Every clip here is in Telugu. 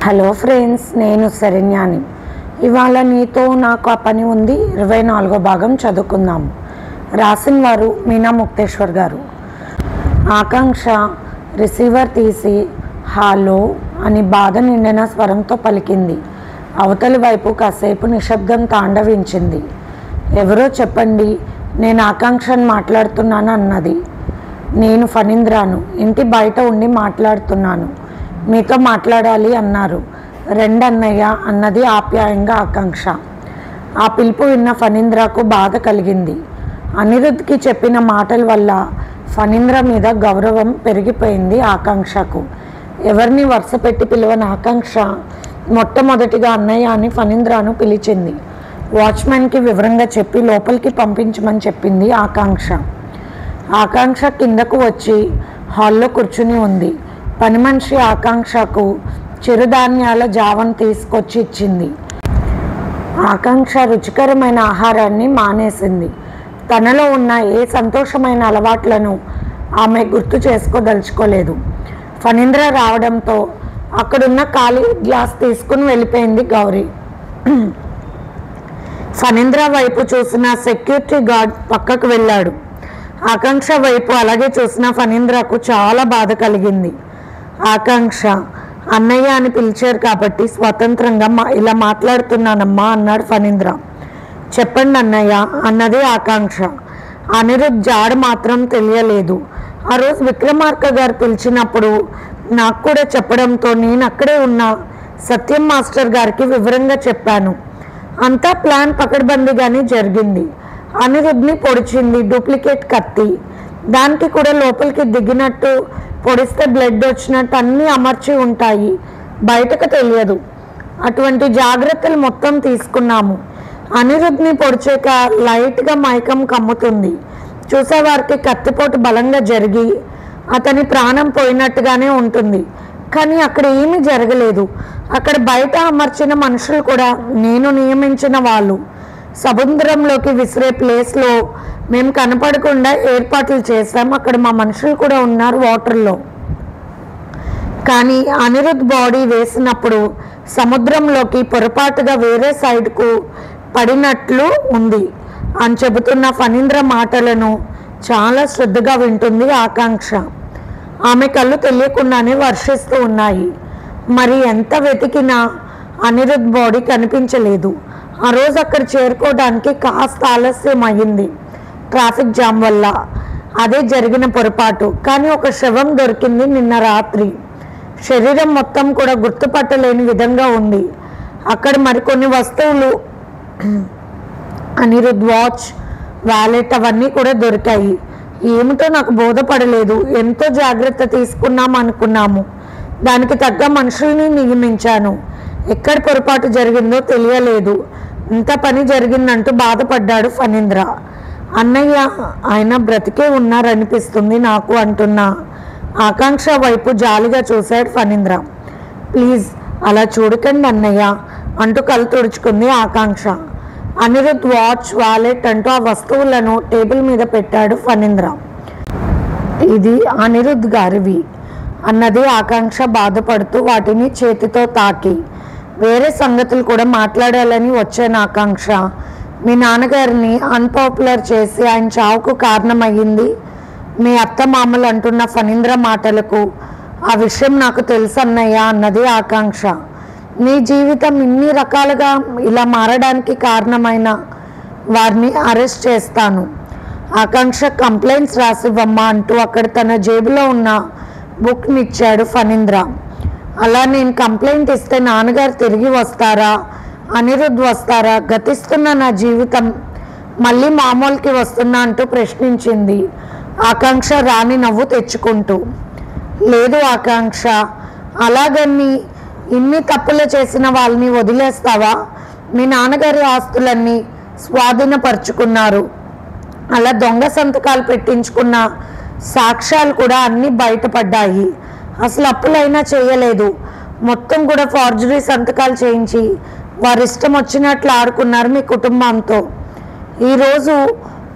హలో ఫ్రెండ్స్, నేను శరణ్యాని. ఇవాళ నీతో నాకు ఆ పని ఉంది 24వ భాగం చదువుకుందాం. రాసిన వారు మీనా ముక్తేశ్వర్ గారు. ఆకాంక్ష రిసీవర్ తీసి హలో అని బాధ నిండిన స్వరంతో పలికింది. అవతలి వైపు కాసేపు నిశ్శబ్దం తాండవించింది. ఎవరో చెప్పండి, నేను ఆకాంక్షను మాట్లాడుతున్నాను అన్నది. నేను ఫణీంద్రాను, ఇంటి బయట ఉండి మాట్లాడుతున్నాను, మీతో మాట్లాడాలి అన్నారు. రెండన్నయ్య అన్నది ఆప్యాయంగా ఆకాంక్ష. ఆ పిలుపు విన్న ఫణీంద్రకు బాధ కలిగింది. అనిరుద్ధ్కి చెప్పిన మాటల వల్ల ఫణీంద్ర మీద గౌరవం పెరిగిపోయింది ఆకాంక్షకు. ఎవరిని వరుస పెట్టి పిలవని ఆకాంక్ష మొట్టమొదటిగా అన్నయ్య అని ఫణీంద్రను పిలిచింది. వాచ్మెన్కి వివరంగా చెప్పి లోపలికి పంపించమని చెప్పింది ఆకాంక్ష. ఆకాంక్ష కిందకు వచ్చి హాల్లో కూర్చుని ఉంది. పని మనిషి ఆకాంక్షకు చిరుధాన్యాల జావను తీసుకొచ్చి ఇచ్చింది. ఆకాంక్ష రుచికరమైన ఆహారాన్ని మానేసింది. తనలో ఉన్న ఏ సంతోషమైన అలవాట్లను ఆమె గుర్తు చేసుకోదలుచుకోలేదు. ఫణీంద్ర రావడంతో అక్కడున్న ఖాళీ గ్లాస్ తీసుకుని వెళ్ళిపోయింది గౌరీ. ఫణీంద్ర వైపు చూసిన సెక్యూరిటీ గార్డ్ పక్కకు వెళ్ళాడు. ఆకాంక్ష వైపు అలాగే చూసిన ఫణీంద్రకు చాలా బాధ కలిగింది. ఆకాంక్ష అన్నయ్య అని పిలిచారు కాబట్టి స్వతంత్రంగా ఇలా మాట్లాడుతున్నానమ్మా అన్నాడు ఫణీంద్ర. చెప్పండి అన్నయ్య అన్నది ఆకాంక్ష. అనిరుద్ధ్ జాడ మాత్రం తెలియలేదు. ఆ రోజు విక్రమార్క గారు పిలిచినప్పుడు నాకు కూడా చెప్పడంతో నేను అక్కడే ఉన్న సత్యం మాస్టర్ గారికి వివరంగా చెప్పాను. అంతా ప్లాన్ పకడ్బందీగానే జరిగింది. అనిరుద్ధ్ని పొడిచింది డూప్లికేట్ కత్తి. దానికి కూడా లోపలికి దిగినట్టు, పొడిస్తే బ్లడ్ వచ్చినట్టు అన్నీ అమర్చి ఉంటాయి, బయటకు తెలియదు. అటువంటి జాగ్రత్తలు మొత్తం తీసుకున్నాము. అనిరుద్ధ్ని పొడిచాక లైట్గా మైకం కమ్ముతుంది. చూసేవారికి కత్తిపోటు బలంగా జరిగి అతని ప్రాణం పోయినట్టుగానే ఉంటుంది. కానీ అక్కడ ఏమీ జరగలేదు. అక్కడ బయట అమర్చిన మనుషులు కూడా నేను నియమించిన వాళ్ళు. సముద్రంలోకి విసిరే ప్లేస్లో మేము కనపడకుండా ఏర్పాట్లు చేశాం. అక్కడ మా మనుషులు కూడా ఉన్నారు వాటర్లో. కానీ అనిరుద్ధ్ బాడీ వేసినప్పుడు సముద్రంలోకి పొరపాటుగా వేరే సైడ్కు పడినట్లు ఉంది అని చెబుతున్న ఫణీంద్ర మాటలను చాలా శ్రద్ధగా వింటుంది ఆకాంక్ష. ఆమె కళ్ళు తెలియకుండానే వర్షిస్తూ ఉన్నాయి. మరి ఎంత వెతికినా అనిరుద్ధ్ బాడీ కనిపించలేదు. ఆ రోజు అక్కడ చేరుకోవడానికి కాస్త ఆలస్యం అయ్యింది ట్రాఫిక్ జామ్ వల్ల. అదే జరిగిన పొరపాటు. కానీ ఒక శవం దొరికింది నిన్న రాత్రి. శరీరం మొత్తం కూడా గుర్తుపట్టలేని విధంగా ఉంది. అక్కడ మరికొన్ని వస్తువులు, అనిరుద్ధ్ వాచ్, వ్యాలెట్ అవన్నీ కూడా దొరికాయి. ఏమిటో నాకు బోధపడలేదు. ఎంతో జాగ్రత్త తీసుకున్నాం అనుకున్నాము. దానికి తగ్గ మనుషుల్ని నియమించాను. ఎక్కడ పొరపాటు జరిగిందో తెలియలేదు. ఇంత పని జరిగిందంటూ బాధపడ్డాడు ఫణీంద్ర. అన్నయ్య ఆయన బ్రతికే ఉన్నారనిపిస్తుంది నాకు అంటున్న ఆకాంక్ష వైపు జాలిగా చూశాడు ఫణీంద్ర. ప్లీజ్ అలా చూడకండి అన్నయ్య అంటూ కళ్ళు తుడుచుకుంది ఆకాంక్ష. అనిరుద్ధ్ వాచ్, వాలెట్ అంటూ ఆ వస్తువులను టేబుల్ మీద పెట్టాడు ఫణీంద్ర. ఇది అనిరుద్ధ్ గారివి అన్నది ఆకాంక్ష బాధపడుతూ వాటిని చేతితో తాకి. వేరే సంగతులు కూడా మాట్లాడాలని వచ్చాను ఆకాంక్ష. మీ నాన్నగారిని అన్పాపులర్ చేసి ఆయన చావుకు కారణమయ్యింది మీ అత్తమామలు అంటున్న ఫణీంద్ర మాటలకు ఆ విషయం నాకు తెలుసు అన్నయ్య అన్నది ఆకాంక్ష. నీ జీవితం ఇన్ని రకాలుగా ఇలా మారడానికి కారణమైన వారిని అరెస్ట్ చేస్తాను. ఆకాంక్ష కంప్లైంట్స్ రాసివ్వమ్మా అంటూ అక్కడ తన జేబులో ఉన్న బుక్ని ఇచ్చాడు ఫణీంద్ర. అలా నేను కంప్లైంట్ ఇస్తే నాన్నగారు తిరిగి వస్తారా, అనిరుద్ధ్ వస్తారా, గతిస్తున్న నా జీవితం మళ్ళీ మామూలుకి వస్తున్నా అంటూ ప్రశ్నించింది ఆకాంక్ష రాని నవ్వు తెచ్చుకుంటూ. లేదు ఆకాంక్ష, అలాగని ఇన్ని తప్పులు చేసిన వాళ్ళని వదిలేస్తావా? మీ నాన్నగారి ఆస్తులన్నీ స్వాధీనపరుచుకున్నారు. అలా దొంగ సంతకాలు పెట్టించుకున్న సాక్ష్యాలు కూడా అన్నీ బయటపడ్డాయి. అసలు అప్పులైనా చేయలేదు. మొత్తం కూడా ఫార్జరీ సంతకాలు చేయించి వారి ఇష్టం వచ్చినట్లు ఆడుకున్నారు మీ కుటుంబంతో. ఈరోజు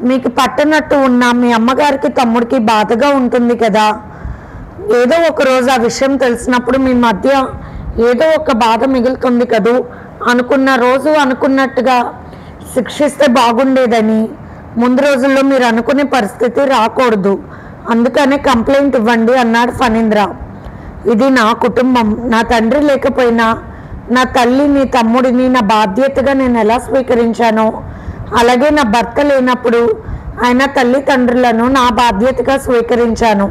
మీకు పట్టనట్టు ఉన్న మీ అమ్మగారికి తమ్ముడికి బాధగా ఉంటుంది కదా. ఏదో ఒక రోజు ఆ విషయం తెలిసినప్పుడు మీ మధ్య ఏదో ఒక బాధ మిగులుతుంది కదూ, అనుకున్న రోజు అనుకున్నట్టుగా శిక్షిస్తే బాగుండేదని. ముందు రోజుల్లో మీరు అనుకునే పరిస్థితి రాకూడదు, అందుకనే కంప్లైంట్ ఇవ్వండి అన్నాడు ఫణీంద్ర. ఇది నా కుటుంబం. నా తండ్రి లేకపోయినా నా తల్లిని, తమ్ముడిని నా బాధ్యతగా నేను ఎలా స్వీకరించానో, అలాగే నా భర్త లేనప్పుడు ఆయన తల్లిదండ్రులను నా బాధ్యతగా స్వీకరించాను.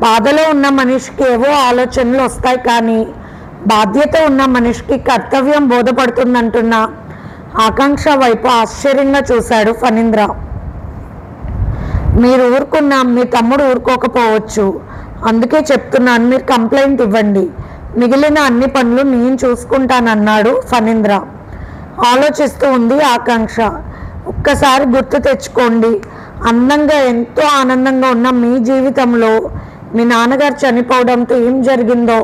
బాధలో ఉన్న మనిషికి ఏవో ఆలోచనలు వస్తాయి, కానీ బాధ్యత ఉన్న మనిషికి కర్తవ్యం బోధపడుతుందంటున్న ఆకాంక్ష వైపు ఆశ్చర్యంగా చూశాడు ఫణీంద్ర. మీరు ఊరుకున్నా మీ తమ్ముడు ఊరుకోకపోవచ్చు, అందుకే చెప్తున్నాను, మీరు కంప్లైంట్ ఇవ్వండి, మిగిలిన అన్ని పనులు నేను చూసుకుంటానన్నాడు ఫణీంద్ర. ఆలోచిస్తూ ఉంది ఆకాంక్ష. ఒక్కసారి గుర్తు తెచ్చుకోండి, అందంగా ఎంతో ఆనందంగా ఉన్న మీ జీవితంలో మీ నాన్నగారు చనిపోవడంతో ఏం జరిగిందో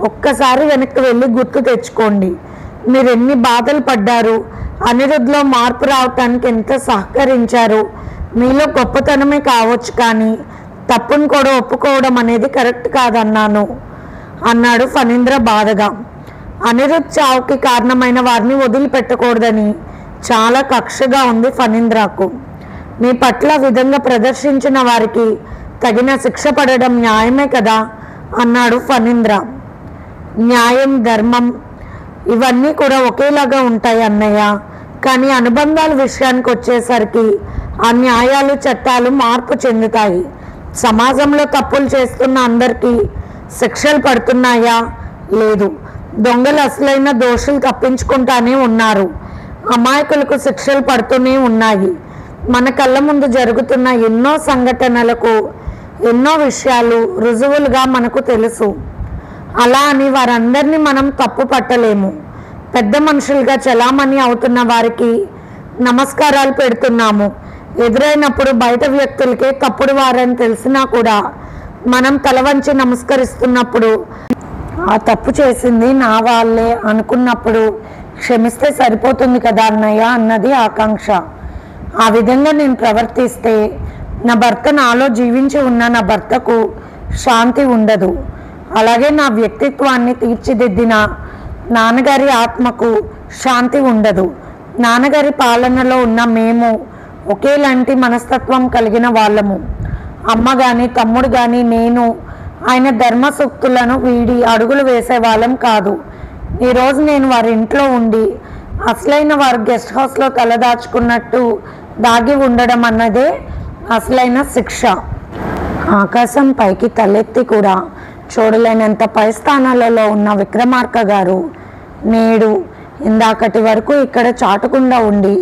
ఒక్కసారి వెనక్కి వెళ్ళి గుర్తు తెచ్చుకోండి. మీరు ఎన్ని బాధలు పడ్డారు, అనిరుద్ధ్లో మార్పు రావటానికి ఎంత సహకరించారు. మీలో గొప్పతనమే కావచ్చు, కానీ తప్పును కూడా ఒప్పుకోవడం అనేది కరెక్ట్ కాదన్నాను అన్నాడు ఫణీంద్ర బాధగా. అనిరుద్ధ్ చావుకి కారణమైన వారిని వదిలిపెట్టకూడదని చాలా కక్షగా ఉంది ఫణీంద్రకు. మీ పట్ల విధంగా ప్రదర్శించిన వారికి తగిన శిక్ష పడడం న్యాయమే కదా అన్నాడు ఫణీంద్ర. న్యాయం, ధర్మం ఇవన్నీ కూడా ఒకేలాగా ఉంటాయి అన్నయ్య, కానీ అనుబంధాల విషయానికి వచ్చేసరికి ఆ న్యాయాలు, చట్టాలు మార్పు చెందుతాయి. సమాజంలో తప్పులు చేస్తున్న అందరికీ శిక్షలు పడుతున్నాయా? లేదు. దొంగలు అసలైన దోషులు తప్పించుకుంటానే ఉన్నారు. అమాయకులకు శిక్షలు పడుతూనే ఉన్నాయి. మన కళ్ళ ముందు జరుగుతున్న ఎన్నో సంఘటనలకు ఎన్నో విషయాలు రుజువులుగా మనకు తెలుసు. అలా అని వారందరినీ మనం తప్పు పట్టలేము. పెద్ద మనుషులుగా చలామణి అవుతున్న వారికి నమస్కారాలు పెడుతున్నాము. ఎదురైనప్పుడు బయట వ్యక్తులకే తప్పుడు వారని తెలిసినా కూడా మనం తల వంచి నమస్కరిస్తున్నప్పుడు ఆ తప్పు చేసింది నా వాళ్ళే అనుకున్నప్పుడు క్షమిస్తే సరిపోతుంది కదా అన్నయ్య అన్నది ఆకాంక్ష. ఆ విధంగా నేను ప్రవర్తిస్తే నా భర్త నాలో జీవించి ఉన్న నా భర్తకు శాంతి ఉండదు. అలాగే నా వ్యక్తిత్వాన్ని తీర్చిదిద్దిన నాన్నగారి ఆత్మకు శాంతి ఉండదు. నాన్నగారి పాలనలో ఉన్న మేము ఒకేలాంటి మనస్తత్వం కలిగిన వాళ్ళము. అమ్మ కానీ తమ్ముడు కానీ నేను ఆయన ధర్మ సూక్తులను వీడి అడుగులు వేసే వాళ్ళం కాదు. ఈరోజు నేను వారి ఇంట్లో ఉండి అసలైన వారు గెస్ట్ హౌస్లో తలదాచుకున్నట్టు దాగి ఉండడం అన్నదే అసలైన శిక్ష. ఆకాశం పైకి తలెత్తి కూడా చూడలేనంత పై స్థానాలలో ఉన్న విక్రమార్క గారు నేడు ఇందాకటి వరకు ఇక్కడ చాటకుండా ఉండి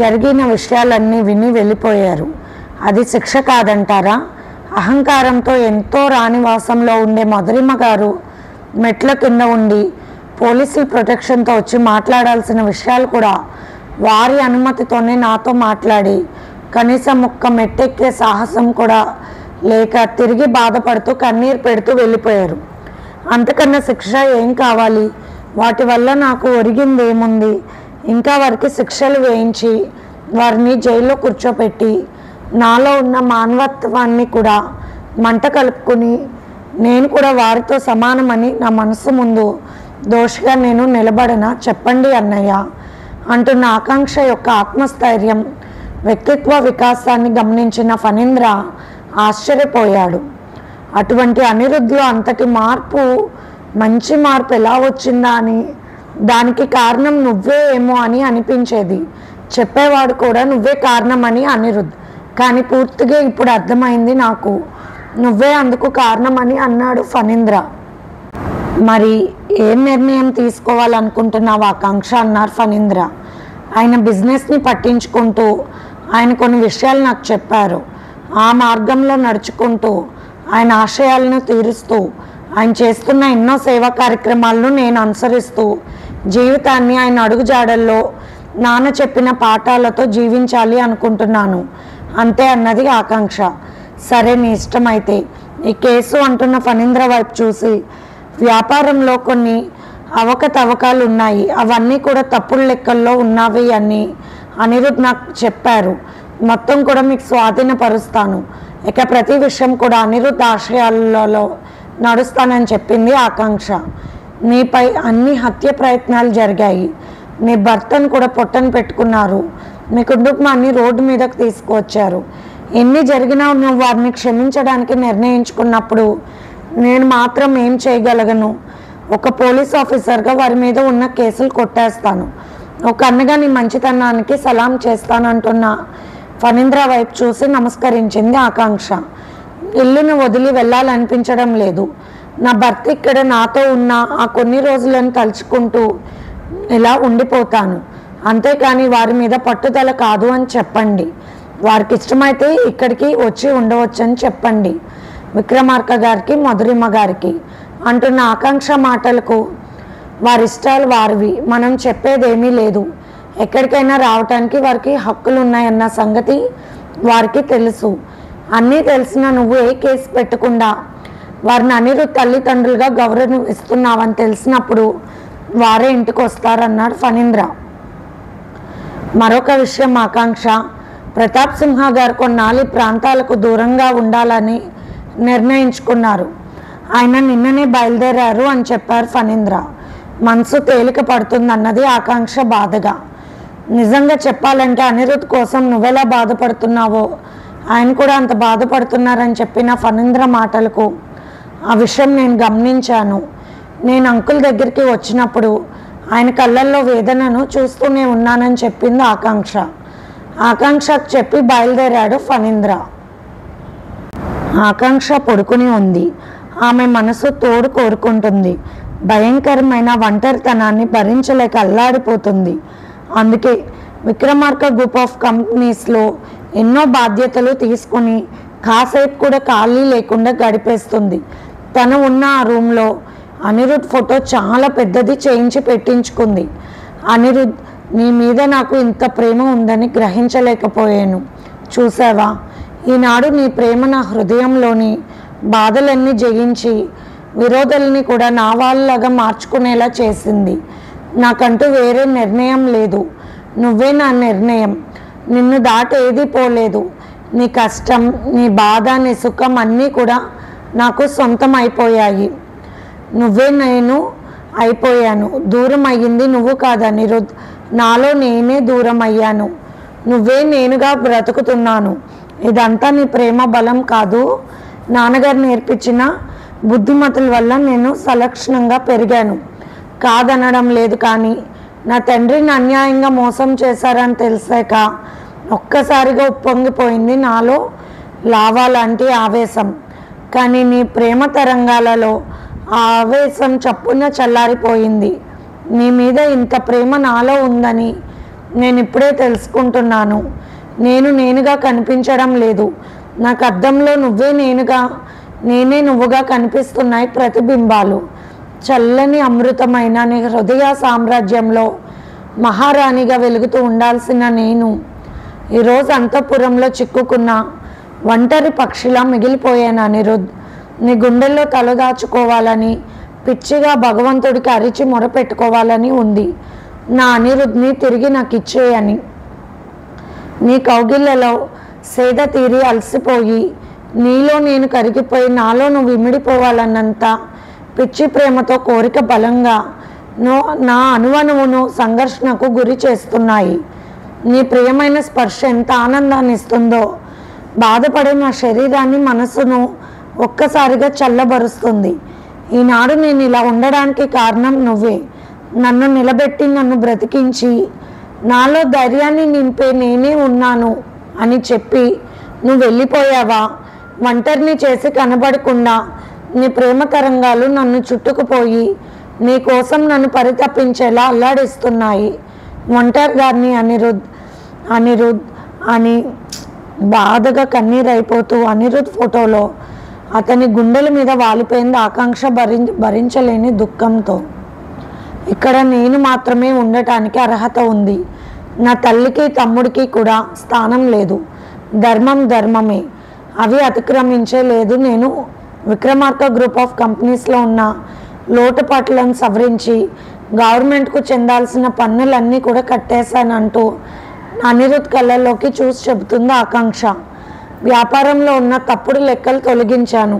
జరిగిన విషయాలన్నీ విని వెళ్ళిపోయారు. అది శిక్ష కాదంటారా? అహంకారంతో ఎంతో రాణివాసంలో ఉండే మధురిమ గారు మెట్ల కింద ఉండి పోలీసుల ప్రొటెక్షన్తో వచ్చి మాట్లాడాల్సిన విషయాలు కూడా వారి అనుమతితోనే నాతో మాట్లాడి కనీసం ఒక్క మెట్టెక్కే సాహసం కూడా లేక తిరిగి బాధపడుతూ కన్నీరు పెడుతూ వెళ్ళిపోయారు. అంతకన్నా శిక్ష ఏం కావాలి? వాటి వల్ల నాకు ఒరిగింది ఏముంది? ఇంకా వారికి శిక్షలు వేయించి వారిని జైల్లో కూర్చోపెట్టి నాలో ఉన్న మానవత్వాన్ని కూడా మంట కలుపుకొని నేను కూడా వారితో సమానమని నా మనసు ముందు దోషిగా నేను నిలబడనా? చెప్పండి అన్నయ్య అంటున్న ఆకాంక్ష యొక్క ఆత్మస్థైర్యం, వ్యక్తిత్వ వికాసాన్ని గమనించిన ఫణీంద్ర ఆశ్చర్యపోయాడు. అటువంటి అనిరుద్ధ్లో అంతటి మార్పు, మంచి మార్పు ఎలా వచ్చిందా అని, దానికి కారణం నువ్వే ఏమో అని అనిపించేది. చెప్పేవాడు కూడా నువ్వే కారణమని అనిరుద్ధ్. కానీ పూర్తిగా ఇప్పుడు అర్థమైంది నాకు, నువ్వే అందుకు కారణమని అన్నాడు ఫణీంద్ర. మరి ఏం నిర్ణయం తీసుకోవాలనుకుంటున్నావు ఆకాంక్ష అన్నారు ఫణీంద్ర. ఆయన బిజినెస్ని పట్టించుకుంటూ ఆయన కొన్ని విషయాలు నాకు చెప్పారు. ఆ మార్గంలో నడుచుకుంటూ ఆయన ఆశయాలను తీరుస్తూ ఆయన చేస్తున్న ఎన్నో సేవా కార్యక్రమాలను నేను అనుసరిస్తూ జీవితాన్ని ఆయన అడుగుజాడల్లో నాన్న చెప్పిన పాఠాలతో జీవించాలి అనుకుంటున్నాను అంతే అన్నది ఆకాంక్ష. సరే నీ ఇష్టమైతే. ఈ కేసు అంటున్న ఫణీంద్ర వైపు చూసి, వ్యాపారంలో కొన్ని అవకతవకాలు ఉన్నాయి, అవన్నీ కూడా తప్పుడు లెక్కల్లో ఉన్నవి అని అనిరుద్ధ్ నాకు చెప్పారు. మొత్తం కూడా మీకు స్వాధీనపరుస్తాను. ఇక ప్రతి విషయం కూడా అనిరుద్ధ్ ఆశయాలలో నడుస్తానని చెప్పింది ఆకాంక్ష. నీపై అన్ని హత్య ప్రయత్నాలు జరిగాయి. నీ భర్తను కూడా పొట్టను పెట్టుకున్నారు. మీ కుటుంబాన్ని రోడ్డు మీదకు తీసుకువచ్చారు. ఎన్ని జరిగినా నువ్వు వారిని క్షమించడానికి నిర్ణయించుకున్నప్పుడు నేను మాత్రం ఏం చేయగలను? ఒక పోలీస్ ఆఫీసర్గా వారి మీద ఉన్న కేసులు కొట్టేస్తాను. ఒక అన్నగా నీ మంచితనానికి సలాం చేస్తానంటున్న ఫణీంద్ర వైపు చూసి నమస్కరించింది ఆకాంక్ష. ఇల్లును వదిలి వెళ్ళాలనిపించడం లేదు. నా భర్త ఇక్కడ నాతో ఉన్న ఆ కొన్ని రోజులను తలుచుకుంటూ ఇలా ఉండిపోతాను. అంతేకాని వారి మీద పట్టుదల కాదు అని చెప్పండి. వారికి ఇష్టమైతే ఇక్కడికి వచ్చి ఉండవచ్చని చెప్పండి. విక్రమార్క గారికి, మధురిమ గారికి అంటున్న ఆకాంక్ష మాటలకు వారిష్టాలు వారివి, మనం చెప్పేదేమీ లేదు. ఎక్కడికైనా రావటానికి వారికి హక్కులు ఉన్నాయన్న సంగతి వారికి తెలుసు. అన్నీ తెలిసినా నువ్వు ఏ కేసు పెట్టకుండా వారిని అనిరుద్ధ్ తల్లిదండ్రులుగా గౌరవం ఇస్తున్నావని తెలిసినప్పుడు వారే ఇంటికి వస్తారన్నాడు ఫణీంద్ర. మరొక విషయం ఆకాంక్ష, ప్రతాప్ సింహ గారు కొన్నాళ్ళు ప్రాంతాలకు దూరంగా ఉండాలని నిర్ణయించుకున్నారు. ఆయన నిన్ననే బయలుదేరారు అని చెప్పారు ఫణీంద్ర. మనసు తేలిక పడుతుందన్నది ఆకాంక్ష బాధగా. నిజంగా చెప్పాలంటే అనిరుద్ధ్ కోసం నువ్వెలా బాధపడుతున్నావో ఆయన కూడా అంత బాధపడుతున్నారని చెప్పిన ఫణీంద్ర మాటలకు ఆ విషయం నేను గమనించాను. నేను అంకుల్ దగ్గరికి వచ్చినప్పుడు ఆయన కళ్ళల్లో వేదనను చూస్తూనే ఉన్నానని చెప్పింది ఆకాంక్ష. ఆకాంక్షకు చెప్పి బయలుదేరాడు ఫణీంద్ర. ఆకాంక్ష పడుకుని ఉంది. ఆమె మనసు తోడు కోరుకుంటుంది. భయంకరమైన ఒంటరితనాన్ని భరించలేక అల్లాడిపోతుంది. అందుకే విక్రమార్క గ్రూప్ ఆఫ్ కంపెనీస్లో ఎన్నో బాధ్యతలు తీసుకుని కాసేపు కూడా ఖాళీ లేకుండా గడిపేస్తుంది. తను ఉన్న ఆ రూమ్లో అనిరుద్ధ్ ఫోటో చాలా పెద్దది చేయించి పెట్టించుకుంది. అనిరుద్ధ్, నీ మీద నాకు ఇంత ప్రేమ ఉందని గ్రహించలేకపోయాను. చూసావా, ఈనాడు నీ ప్రేమ నా హృదయంలోని బాధలన్నీ జయించి విరోధుల్ని కూడా నా వాళ్ళలాగా మార్చుకునేలా చేసింది. నాకంటూ వేరే నిర్ణయం లేదు. నువ్వే నా నిర్ణయం. నిన్ను దాటేది పోలేదు. నీ కష్టం, నీ బాధ, నీ సుఖం అన్నీ కూడా నాకు సొంతం అయిపోయాయి. నువ్వే నేను అయిపోయాను. దూరం అయ్యింది నువ్వు కాదు అనిరుద్ధ్, నాలో నేనే దూరం అయ్యాను. నువ్వే నేనుగా బ్రతుకుతున్నాను. ఇదంతా నీ ప్రేమ బలం కాదు, నాన్నగారు నేర్పించిన బుద్ధిమతుల వల్ల నేను సలక్షణంగా పెరిగాను. కాదనడం లేదు, కానీ నా తండ్రిని అన్యాయంగా మోసం చేశారని తెలిసాక ఒక్కసారిగా ఉప్పొంగిపోయింది నాలో లావా లాంటి ఆవేశం. కానీ నీ ప్రేమ తరంగాలలో ఆ ఆవేశం చప్పున చల్లారిపోయింది. నీ మీద ఇంత ప్రేమ నాలో ఉందని నేను ఇప్పుడే తెలుసుకుంటున్నాను. నేనుగా కనిపించడం లేదు. నాకు అద్దంలో నువ్వే నేనుగా, నేనే నువ్వుగా కనిపిస్తున్నాయి ప్రతిబింబాలు. చల్లని అమృతమైన నీ హృదయ సామ్రాజ్యంలో మహారాణిగా వెలుగుతూ ఉండాల్సిన నేను ఈరోజు అంతఃపురంలో చిక్కుకున్న ఒంటరి పక్షిలా మిగిలిపోయాను. అనిరుద్ధ్, నీ గుండెల్లో తలదాచుకోవాలని, పిచ్చిగా భగవంతుడికి అరిచి మొరపెట్టుకోవాలని ఉంది. నా అనిరుద్ధ్ని తిరిగి నాకు ఇచ్చేయని. నీ కౌగిళ్ళలో సేద తీరి అలసిపోయి నీలో నేను కరిగిపోయి నాలో నువ్వు ఇమిడిపోవాలన్నంత పిచ్చి ప్రేమతో కోరిక బలంగా నా అణువణువును సంఘర్షణకు గురి చేస్తున్నాయి. నీ ప్రియమైన స్పర్శ ఎంత ఆనందాన్ని ఇస్తుందో బాధపడే నా శరీరాన్ని, మనసును ఒక్కసారిగా చల్లబరుస్తుంది. ఈనాడు నేను ఇలా ఉండడానికి కారణం నువ్వే. నన్ను నిలబెట్టి, నన్ను బ్రతికించి, నాలో ధైర్యాన్ని నింపే నేనే ఉన్నాను అని చెప్పి నువ్వు వెళ్ళిపోయావా? ఒంటరిని చేసి కనబడకుండా నీ ప్రేమ తరంగాలు నన్ను చుట్టుకుపోయి నీ కోసం నన్ను పరితపించేలా అల్లాడిస్తున్నాయి. ఒంటరిగారిని అనిరుద్ధ్ అని బాధగా కన్నీరైపోతూ అనిరుద్ధ్ ఫోటోలో అతని గుండెల మీద వాలిపోయింది ఆకాంక్ష భరించలేని దుఃఖంతో. ఇక్కడ నేను మాత్రమే ఉండటానికి అర్హత ఉంది. నా తల్లికి తమ్ముడికి కూడా స్థానం లేదు. ధర్మం ధర్మమే, అవి అతిక్రమించే లేదు. నేను విక్రమార్క గ్రూప్ ఆఫ్ కంపెనీస్లో ఉన్న లోటుపాట్లను సవరించి గవర్నమెంట్కు చెందాల్సిన పన్నులన్నీ కూడా కట్టేశానంటూ అనిరుద్ధ్ కళ్ళల్లోకి చూసి చెబుతుంది ఆకాంక్ష. వ్యాపారంలో ఉన్న తప్పుడు లెక్కలు తొలగించాను.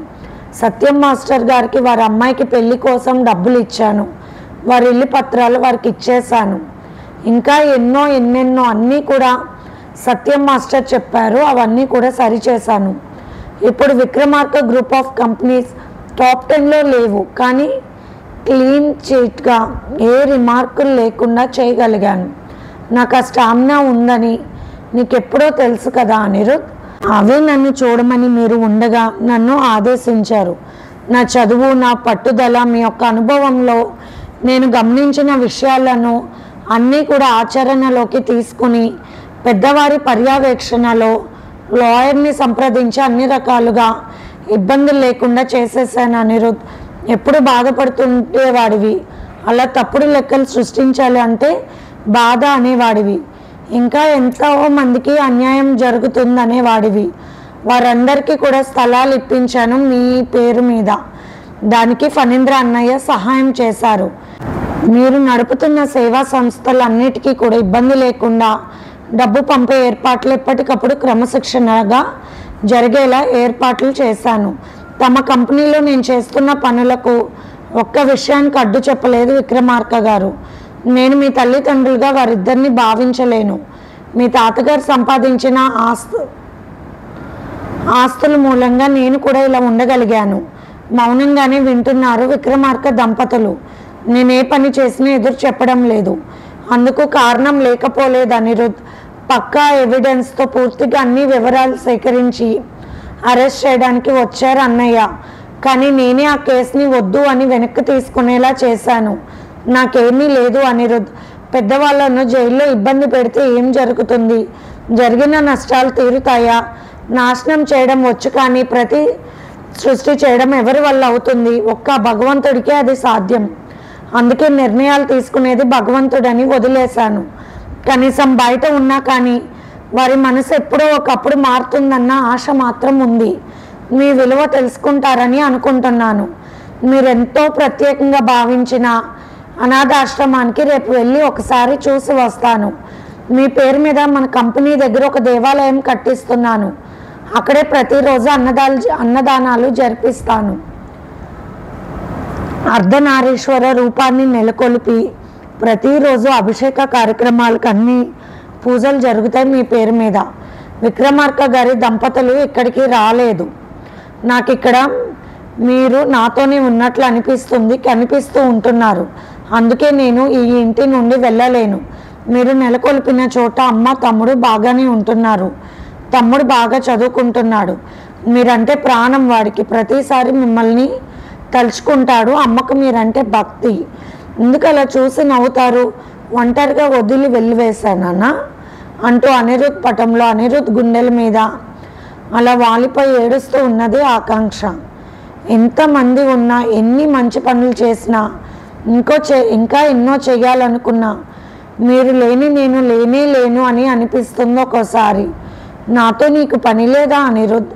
సత్యం మాస్టర్ గారికి వారి అమ్మాయికి పెళ్లి కోసం డబ్బులు ఇచ్చాను. వారి ఇల్లు పత్రాలు వారికి ఇచ్చేశాను. ఇంకా ఎన్నెన్నో అన్నీ కూడా సత్యం మాస్టర్ చెప్పారు. అవన్నీ కూడా సరిచేశాను. ఇప్పుడు Vikramarka group of companies top 10లో లేవు, కానీ క్లీన్ చిట్గా ఏ రిమార్కులు లేకుండా చేయగలిగాను. నాకు ఆ స్టామినా ఉందని నీకెప్పుడో తెలుసు కదా అనిరుద్. అవే నన్ను చూడమని మీరు ఉండగా నన్ను ఆదేశించారు. నా చదువు, నా పట్టుదల, మీ యొక్క అనుభవంలో నేను గమనించిన విషయాలను అన్నీ కూడా ఆచరణలోకి తీసుకుని పెద్దవారి పర్యవేక్షణలో లాయర్ని సంప్రదించి అన్ని రకాలుగా ఇబ్బందులు లేకుండా చేసేసాను అనిరుద్. ఎప్పుడు బాధపడుతుండేవాడివి, అలా తప్పుడు లెక్కలు సృష్టించాలి అంటే బాధ అనేవాడివి. ఇంకా ఎంతో మందికి అన్యాయం జరుగుతుందనేవాడివి. వారందరికీ కూడా స్థలాలు ఇప్పించాను మీ పేరు మీద. దానికి ఫణీంద్ర అన్నయ్య సహాయం చేశారు. మీరు నడుపుతున్న సేవా సంస్థలన్నిటికీ కూడా ఇబ్బంది లేకుండా డబ్బు పంపే ఏర్పాట్లు ఎప్పటికప్పుడు క్రమశిక్షణగా జరిగేలా ఏర్పాట్లు చేశాను. తమ కంపెనీలో నేను చేస్తున్న పనులకు ఒక్క విషయానికి అడ్డు చెప్పలేదు విక్రమార్క గారు. నేను మీ తల్లిదండ్రులుగా వారిద్దరిని భావించలేను. మీ తాతగారు సంపాదించిన ఆస్తుల మూలంగా నేను కూడా ఇలా ఉండగలిగాను. మౌనంగానే వింటున్నారు విక్రమార్క దంపతులు. నేనే పని చేసినా ఎదురు చెప్పడం లేదు. అందుకు కారణం లేకపోలేదు అనిరుద్. పక్కా ఎవిడెన్స్తో పూర్తిగా అన్ని వివరాలు సేకరించి అరెస్ట్ చేయడానికి వచ్చారు అన్నయ్య. కానీ నేనే ఆ కేసుని వద్దు అని వెనక్కి తీసుకునేలా చేశాను. నాకేమీ లేదు అనిరుద్. పెద్దవాళ్ళను జైల్లో ఇబ్బంది పెడితే ఏం జరుగుతుంది? జరిగిన నష్టాలు తీరుతాయా? నాశనం చేయడం వచ్చు, కానీ ప్రతి సృష్టి చేయడం ఎవరి వల్ల అవుతుంది? ఒక్క భగవంతుడికే అది సాధ్యం. అందుకే నిర్ణయాలు తీసుకునేది భగవంతుడని వదిలేశాను. కనీసం బయట ఉన్నా కానీ వారి మనసు ఎప్పుడో ఒకప్పుడు మారుతుందన్న ఆశ మాత్రం ఉంది. మీ విలువ తెలుసుకుంటారని అనుకుంటున్నాను. మీరెంతో ప్రత్యేకంగా భావించిన అనాథాశ్రమానికి రేపు వెళ్ళి ఒకసారి చూసి వస్తాను. మీ పేరు మీద మన కంపెనీ దగ్గర ఒక దేవాలయం కట్టిస్తున్నాను. అక్కడే ప్రతిరోజు అన్నదానాలు జరిపిస్తాను. అర్ధనారీశ్వర రూపాన్ని నెలకొల్పి ప్రతిరోజు అభిషేక కార్యక్రమాలకు అన్ని పూజలు జరుగుతాయి మీ పేరు మీద. విక్రమార్క గారి దంపతులు ఇక్కడికి రాలేదు. నాకు ఇక్కడ మీరు నాతోనే ఉన్నట్లు కనిపిస్తూ ఉంటున్నారు. అందుకే నేను ఈ ఇంటి నుండి వెళ్ళలేను. మీరు నెలకొల్పిన చోట అమ్మ, తమ్ముడు బాగానే ఉంటున్నారు. తమ్ముడు బాగా చదువుకుంటున్నాడు. మీరంటే ప్రాణం వాడికి. ప్రతిసారి మిమ్మల్ని తలుచుకుంటాడు. అమ్మకు మీరంటే భక్తి. ఎందుకు అలా చూసి నవ్వుతారు? ఒంటరిగా వదిలి వెళ్ళివేశానన్నా అంటూ అనిరుద్ పటంలో అనిరుద్ గుండెల మీద అలా వాలిపోయి ఏడుస్తూ ఉన్నది ఆకాంక్ష. ఎంతమంది ఉన్నా, ఎన్ని మంచి పనులు చేసినా, ఇంకా ఎన్నో చేయాలనుకున్నా మీరు లేని నేను లేను అని అనిపిస్తుంది ఒక్కోసారి. నాతో నీకు పని లేదా అనిరుద్?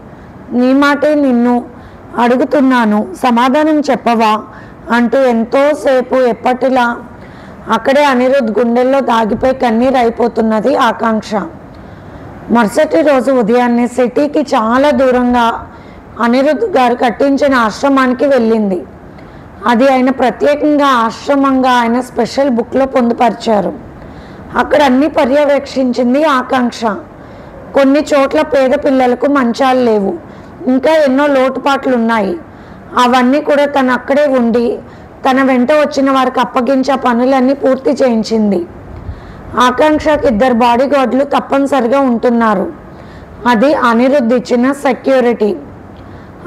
నీ మాటే నిన్ను అడుగుతున్నాను, సమాధానం చెప్పవా అంటూ ఎంతోసేపు ఎప్పటిలా అక్కడే అనిరుద్ గుండెల్లో దాగిపోయి కన్నీరు అయిపోతున్నది ఆకాంక్ష. మరుసటి రోజు ఉదయాన్నే సిటీకి చాలా దూరంగా అనిరుద్ గారు కట్టించిన ఆశ్రమానికి వెళ్ళింది. అది ఆయన ప్రత్యేకంగా ఆశ్రమంగా ఆయన స్పెషల్ బుక్లో పొందుపరిచారు. అక్కడ అన్ని పర్యవేక్షించింది ఆకాంక్ష. కొన్ని చోట్ల పేద పిల్లలకు మంచాలు లేవు, ఇంకా ఎన్నో లోటుపాట్లు ఉన్నాయి. అవన్నీ కూడా తను అక్కడే ఉండి తన వెంట వచ్చిన వారికి అప్పగించే పనులన్నీ పూర్తి చేయించింది. ఆకాంక్షకి 2 బాడీగార్డులు తప్పనిసరిగా ఉంటున్నారు. అది అనిరుద్ ఇచ్చిన సెక్యూరిటీ.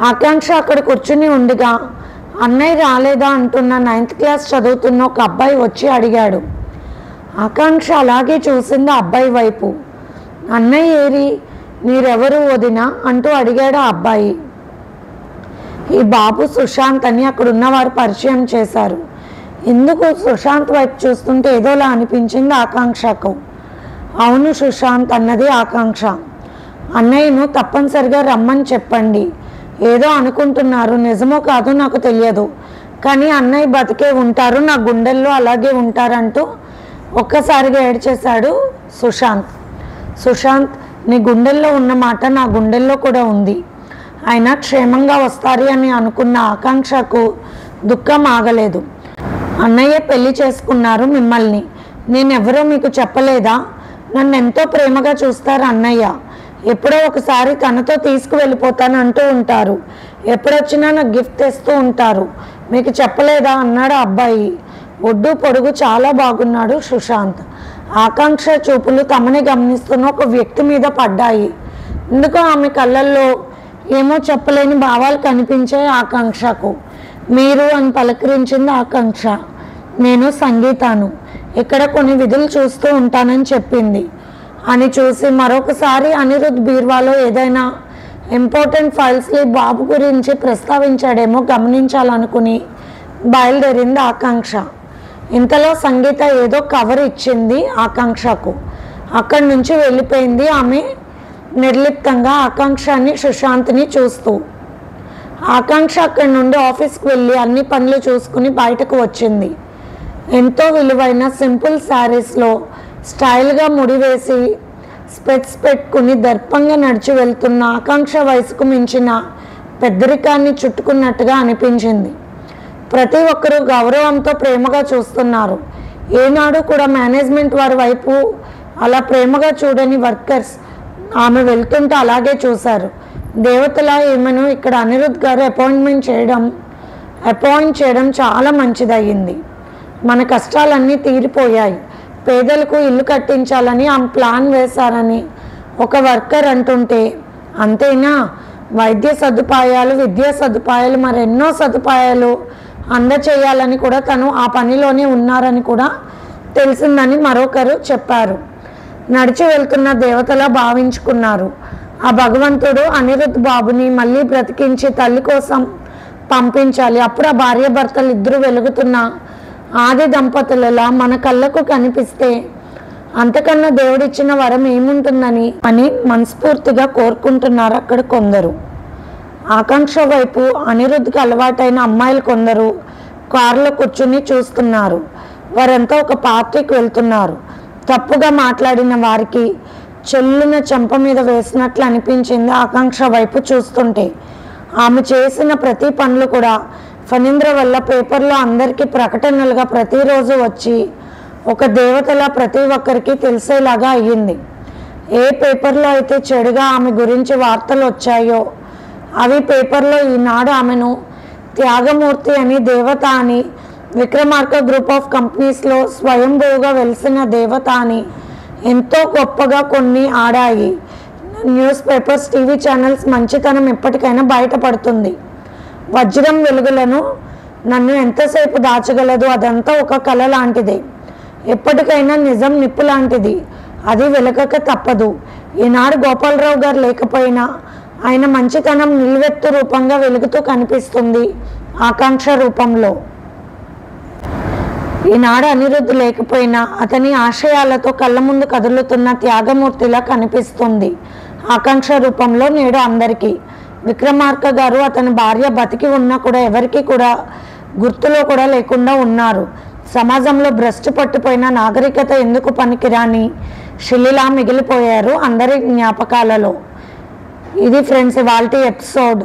ఆకాంక్ష అక్కడ కూర్చుని ఉండగా అన్నయ్య రాలేదా అంటున్న 9th క్లాస్ చదువుతున్న ఒక అబ్బాయి వచ్చి అడిగాడు. ఆకాంక్ష అలాగే చూసింది అబ్బాయి వైపు. అన్నయ్య ఏరి, మీరెవరు వదినా అంటూ అడిగాడు ఆ అబ్బాయి. ఈ బాబు సుశాంత్ అని అక్కడ ఉన్నవారు పరిచయం చేశారు. ఎందుకు సుశాంత్ వైపు చూస్తుంటే ఏదోలా అనిపించింది ఆకాంక్షకు. అవును సుశాంత్ అన్నది ఆకాంక్ష. అన్నయ్యను తప్పనిసరిగా రమ్మని చెప్పండి. ఏదో అనుకుంటున్నారు, నిజమో కాదో నాకు తెలియదు, కానీ అన్నయ్య బతికే ఉంటారు, నా గుండెల్లో అలాగే ఉంటారంటూ ఒక్కసారిగా ఏడ్చేశాడు సుశాంత్. సుశాంత్, నీ గుండెల్లో ఉన్న మాట నా గుండెల్లో కూడా ఉంది. అయినా క్షేమంగా వస్తారు అని అనుకున్న ఆకాంక్షకు దుఃఖం ఆగలేదు. అన్నయ్య పెళ్లి చేసుకున్నారు మిమ్మల్ని, నేనెవరో మీకు చెప్పలేదా? నన్ను ఎంతో ప్రేమగా చూస్తారు అన్నయ్య. ఎప్పుడో ఒకసారి తనతో తీసుకువెళ్ళిపోతాను అంటూ ఉంటారు. ఎప్పుడొచ్చినా నాకు గిఫ్ట్ తెస్తూ ఉంటారు. మీకు చెప్పలేదా అన్నాడు అబ్బాయి. ఒడ్డు పొడుగు చాలా బాగున్నాడు సుశాంత్. ఆకాంక్ష చూపులు తమని గమనిస్తున్న ఒక వ్యక్తి మీద పడ్డాయి. ఎందుకో ఆమె కళ్ళల్లో ఏమో చెప్పలేని భావాలు కనిపించాయి ఆకాంక్షకు. మీరు అని పలకరించింది ఆకాంక్ష. నేను సంగీతాను, ఇక్కడ కొన్ని విధులు చూస్తూ ఉంటానని చెప్పింది అని చూసి మరొకసారి అనిరుద్ బీర్వాలో ఏదైనా ఇంపార్టెంట్ ఫైల్స్ని బాబు గురించి ప్రస్తావించాడేమో గమనించాలనుకుని బయలుదేరింది ఆకాంక్ష. ఇంతలో సంగీత ఏదో కవర్ ఇచ్చింది ఆకాంక్షకు. అక్కడి నుంచి వెళ్ళిపోయింది ఆమె నిర్లిప్తంగా ఆకాంక్షని సుశాంత్ని చూస్తూ. ఆకాంక్ష అక్కడి నుండి ఆఫీస్కి వెళ్ళి అన్ని పనులు చూసుకుని బయటకు వచ్చింది. ఎంతో విలువైన సింపుల్ శారీస్లో స్టైల్గా ముడివేసి స్పెట్స్ పెట్టుకుని దర్పంగా నడిచి వెళ్తున్న ఆకాంక్ష వయసుకు మించిన పెద్దరికాన్ని చుట్టుకున్నట్టుగా అనిపించింది. ప్రతి ఒక్కరూ గౌరవంతో ప్రేమగా చూస్తున్నారు. ఏనాడు కూడా మేనేజ్మెంట్ వారి వైపు అలా ప్రేమగా చూడని వర్కర్స్ ఆమె వెళ్తుంటే అలాగే చూశారు. దేవతలా ఈమెను ఇక్కడ అనిరుద్ గారు అపాయింట్ చేయడం చాలా మంచిదయ్యింది. మన కష్టాలన్నీ తీరిపోయాయి. పేదలకు ఇల్లు కట్టించాలని ఆమె ప్లాన్ వేశారని ఒక వర్కర్ అంటుంటే, అంతేనా, వైద్య సదుపాయాలు, విద్యా సదుపాయాలు, మరెన్నో సదుపాయాలు అందచేయాలని కూడా తను ఆ పనిలోనే ఉన్నారని కూడా తెలిసిందని మరొకరు చెప్పారు. నడిచి వెళ్తున్న దేవతలా భావించుకున్నారు. ఆ భగవంతుడు అనిరుద్ బాబుని మళ్ళీ బ్రతికించి తల్లి కోసం పంపించాలి. అప్పుడు ఆ భార్యాభర్తలు ఇద్దరు వెలుగుతున్న ఆది దంపతులలా మన కళ్ళకు కనిపిస్తే అంతకన్నా దేవుడిచ్చిన వరం ఏముంటుందని అని మనస్ఫూర్తిగా కోరుకుంటున్నారు అక్కడ కొందరు. ఆకాంక్ష వైపు అనిరుద్ధ్కి అలవాటైన అమ్మాయిలు కొందరు కారులో కూర్చుని చూస్తున్నారు. వారంతా ఒక పార్టీకి వెళ్తున్నారు. తప్పుగా మాట్లాడిన వారికి చెల్లున చెంప మీద వేసినట్లు అనిపించింది ఆకాంక్ష వైపు చూస్తుంటే. ఆమె చేసిన ప్రతి పనులు కూడా ఫణీంద్ర వల్ల పేపర్లో అందరికీ ప్రకటనలుగా ప్రతిరోజు వచ్చి ఒక దేవతలా ప్రతి ఒక్కరికి తెలిసేలాగా అయ్యింది. ఏ పేపర్లో అయితే చెడుగా ఆమె గురించి వార్తలు వచ్చాయో అవి పేపర్లో ఈనాడు ఆమెను త్యాగమూర్తి అని, దేవత అని, విక్రమార్క గ్రూప్ ఆఫ్ కంపెనీస్లో స్వయంభూగా వెలిసిన దేవత అని ఎంతో గొప్పగా కొన్ని ఆడాయి. న్యూస్ పేపర్స్, టీవీ ఛానల్స్ మంచితనం ఎప్పటికైనా బయటపడుతుంది. వజ్రం వెలుగులను నన్ను ఎంతసేపు దాచగలదు, అదంతా ఒక కళ లాంటిదే. ఎప్పటికైనా నిజం నిప్పు లాంటిది, అది వెలగక తప్పదు. ఈనాడు గోపాలరావు గారు లేకపోయినా ఆయన మంచితనం నిలువెత్తు రూపంగా వెలుగుతూ కనిపిస్తుంది ఆకాంక్ష రూపంలో. ఈనాడు అనిరుద్ధ్ లేకపోయినా అతని ఆశయాలతో కళ్ళ ముందు కదులుతున్న త్యాగమూర్తిలా కనిపిస్తుంది ఆకాంక్ష రూపంలో నేడు అందరికీ. విక్రమార్క గారు అతని భార్య బతికి ఉన్నా కూడా ఎవరికి కూడా గుర్తులో కూడా లేకుండా ఉన్నారు. సమాజంలో భ్రష్టు పట్టిపోయిన నాగరికత ఎందుకు పనికిరాని శిలిలా మిగిలిపోయారు అందరి జ్ఞాపకాలలో. ఇది ఫ్రెండ్స్ ఇవాల్టి ఎపిసోడ్.